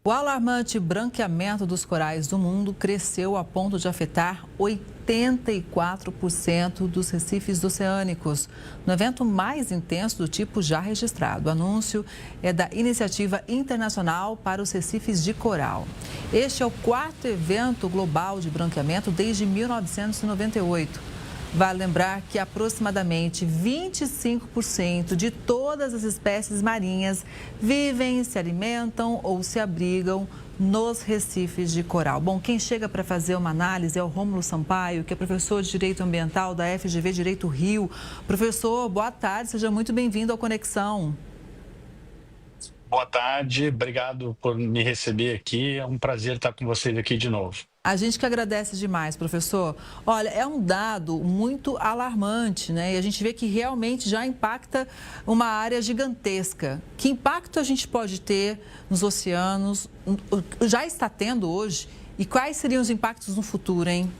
O alarmante branqueamento dos corais do mundo cresceu a ponto de afetar 84% dos recifes oceânicos, no evento mais intenso do tipo já registrado. O anúncio é da Iniciativa Internacional para os Recifes de Coral. Este é o quarto evento global de branqueamento desde 1998. Vale lembrar que aproximadamente 25% de todas as espécies marinhas vivem, se alimentam ou se abrigam nos recifes de coral. Bom, quem chega para fazer uma análise é o Rômulo Sampaio, que é professor de Direito Ambiental da FGV Direito Rio. Professor, boa tarde, seja muito bem-vindo ao Conexão. Boa tarde, obrigado por me receber aqui. É um prazer estar com vocês aqui de novo. A gente que agradece demais, professor. Olha, é um dado muito alarmante, né? E a gente vê que realmente já impacta uma área gigantesca. Que impacto a gente pode ter nos oceanos? Já está tendo hoje? E quais seriam os impactos no futuro, hein?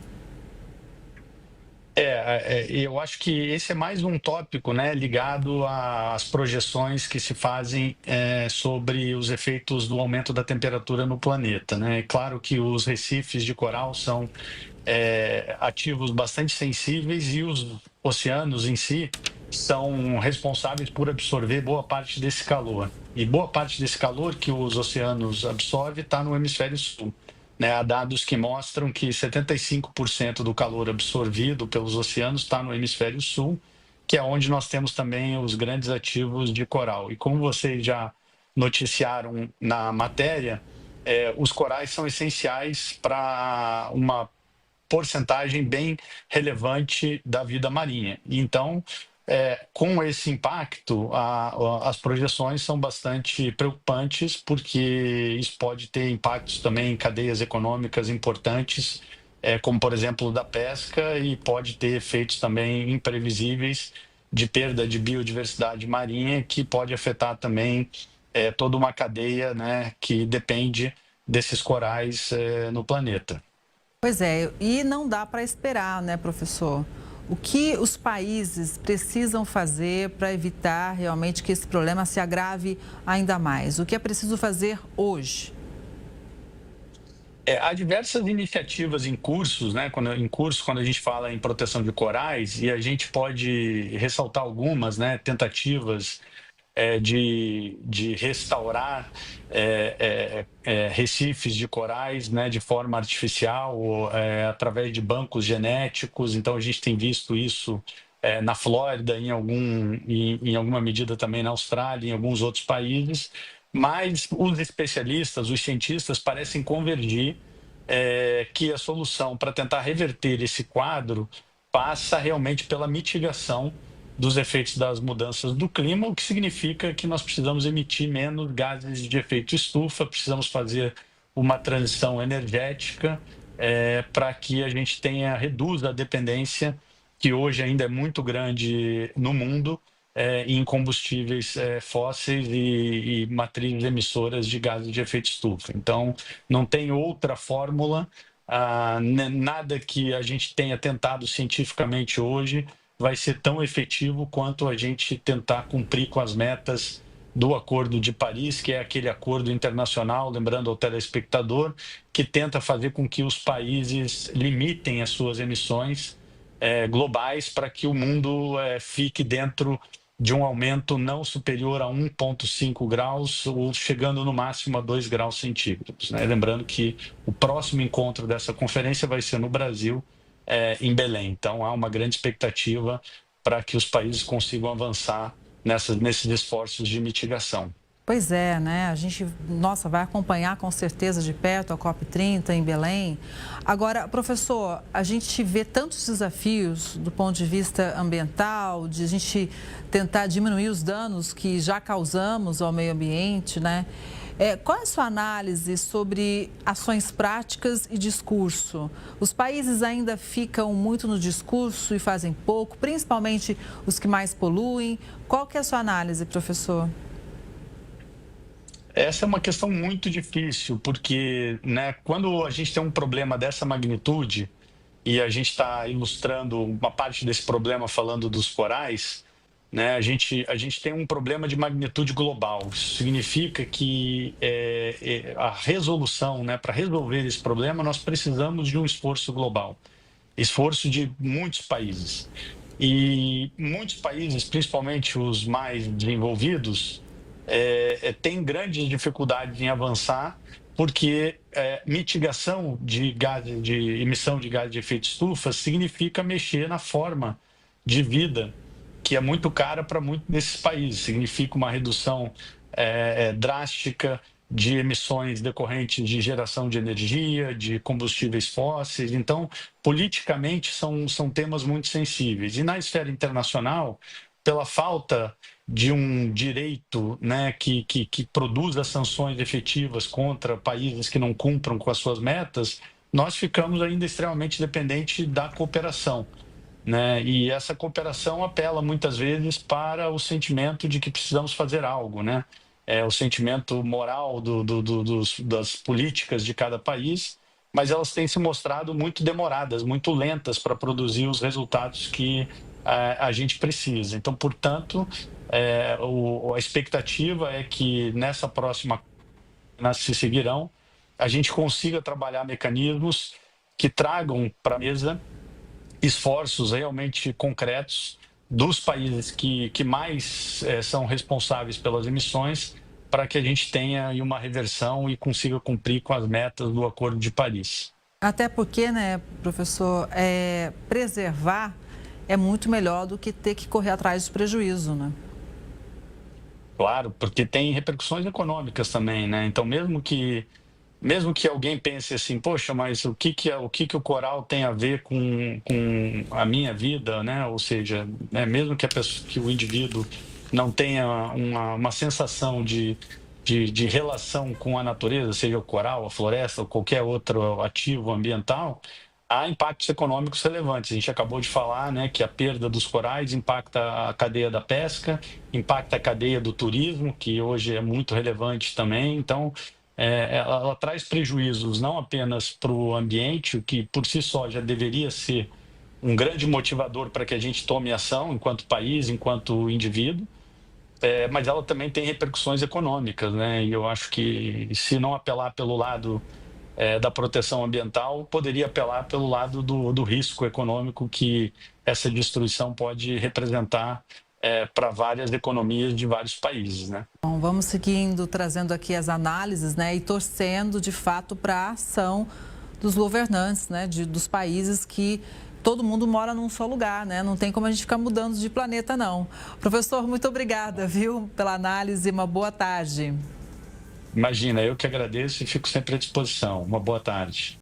Eu acho que esse é mais um tópico, né, ligado às projeções que se fazem sobre os efeitos do aumento da temperatura no planeta, né? É claro que os recifes de coral são ativos bastante sensíveis e os oceanos em si são responsáveis por absorver boa parte desse calor. E boa parte desse calor que os oceanos absorvem está no hemisfério sul. Né, há dados que mostram que 75% do calor absorvido pelos oceanos está no hemisfério sul, que é onde nós temos também os grandes ativos de coral. E como vocês já noticiaram na matéria, os corais são essenciais para uma porcentagem bem relevante da vida marinha. Então, com esse impacto, as projeções são bastante preocupantes, porque isso pode ter impactos também em cadeias econômicas importantes, como, por exemplo, da pesca, e pode ter efeitos também imprevisíveis de perda de biodiversidade marinha, que pode afetar também toda uma cadeia, né, que depende desses corais no planeta. Pois é, e não dá para esperar, né, professor? O que os países precisam fazer para evitar realmente que esse problema se agrave ainda mais? O que é preciso fazer hoje? Há diversas iniciativas em cursos, né? Quando a gente fala em proteção de corais, e a gente pode ressaltar algumas, né? Tentativas de restaurar recifes de corais, né? De forma artificial, ou, através de bancos genéticos. Então a gente tem visto isso na Flórida, em alguma medida também na Austrália, em alguns outros países. Mas os especialistas, os cientistas parecem convergir que a solução para tentar reverter esse quadro passa realmente pela mitigação dos efeitos das mudanças do clima, o que significa que nós precisamos emitir menos gases de efeito estufa, precisamos fazer uma transição energética para que a gente reduza a dependência, que hoje ainda é muito grande no mundo, em combustíveis fósseis e matrizes emissoras de gases de efeito estufa. Então, não tem outra fórmula, nada que a gente tenha tentado cientificamente hoje vai ser tão efetivo quanto a gente tentar cumprir com as metas do Acordo de Paris, que é aquele acordo internacional, lembrando ao telespectador, que tenta fazer com que os países limitem as suas emissões globais para que o mundo fique dentro de um aumento não superior a 1,5 graus, ou chegando no máximo a 2 graus centígrados, né? Lembrando que o próximo encontro dessa conferência vai ser no Brasil, em Belém. Então, há uma grande expectativa para que os países consigam avançar nesses esforços de mitigação. Pois é, né? A gente, nossa, vai acompanhar com certeza de perto a COP30 em Belém. Agora, professor, a gente vê tantos desafios do ponto de vista ambiental, de a gente tentar diminuir os danos que já causamos ao meio ambiente, né? Qual é a sua análise sobre ações práticas e discurso? Os países ainda ficam muito no discurso e fazem pouco, principalmente os que mais poluem. Qual que é a sua análise, professor? Essa é uma questão muito difícil, porque, né, quando a gente tem um problema dessa magnitude, e a gente está ilustrando uma parte desse problema falando dos corais, né? A gente tem um problema de magnitude global. Isso significa que a resolução, né, para resolver esse problema, nós precisamos de um esforço global, esforço de muitos países. E muitos países, principalmente os mais desenvolvidos, têm grandes dificuldades em avançar, porque mitigação de emissão de gás de efeito estufa significa mexer na forma de vida que é muito cara para muitos desses países. Significa uma redução drástica de emissões decorrentes de geração de energia, de combustíveis fósseis. Então, politicamente, são temas muito sensíveis. E na esfera internacional, pela falta de um direito, né, que produza sanções efetivas contra países que não cumpram com as suas metas, nós ficamos ainda extremamente dependentes da cooperação, né? E essa cooperação apela muitas vezes para o sentimento de que precisamos fazer algo, né? O sentimento moral das políticas de cada país, mas elas têm se mostrado muito demoradas, muito lentas para produzir os resultados que a gente precisa. Então, portanto, a expectativa é que nessa próxima, se seguirão, a gente consiga trabalhar mecanismos que tragam para a mesa esforços realmente concretos dos países que mais são responsáveis pelas emissões, para que a gente tenha aí uma reversão e consiga cumprir com as metas do Acordo de Paris. Até porque, né, professor, preservar é muito melhor do que ter que correr atrás do prejuízo, né? Claro, porque tem repercussões econômicas também, né? Então, mesmo que alguém pense assim, poxa, mas o que o coral tem a ver com a minha vida, né? Ou seja, mesmo que que o indivíduo não tenha uma sensação de relação com a natureza, seja o coral, a floresta ou qualquer outro ativo ambiental, há impactos econômicos relevantes. A gente acabou de falar, né, que a perda dos corais impacta a cadeia da pesca, impacta a cadeia do turismo, que hoje é muito relevante também. Então, ela traz prejuízos não apenas para o ambiente, o que por si só já deveria ser um grande motivador para que a gente tome ação enquanto país, enquanto indivíduo, mas ela também tem repercussões econômicas, né? E eu acho que se não apelar pelo lado da proteção ambiental, poderia apelar pelo lado do risco econômico que essa destruição pode representar para várias economias de vários países, né? Bom, vamos seguindo, trazendo aqui as análises, né, e torcendo de fato para a ação dos governantes, né, dos países que todo mundo mora num só lugar, né? Não tem como a gente ficar mudando de planeta, não. Professor, muito obrigada, viu, pela análise. Uma boa tarde. Imagina, eu que agradeço e fico sempre à disposição. Uma boa tarde.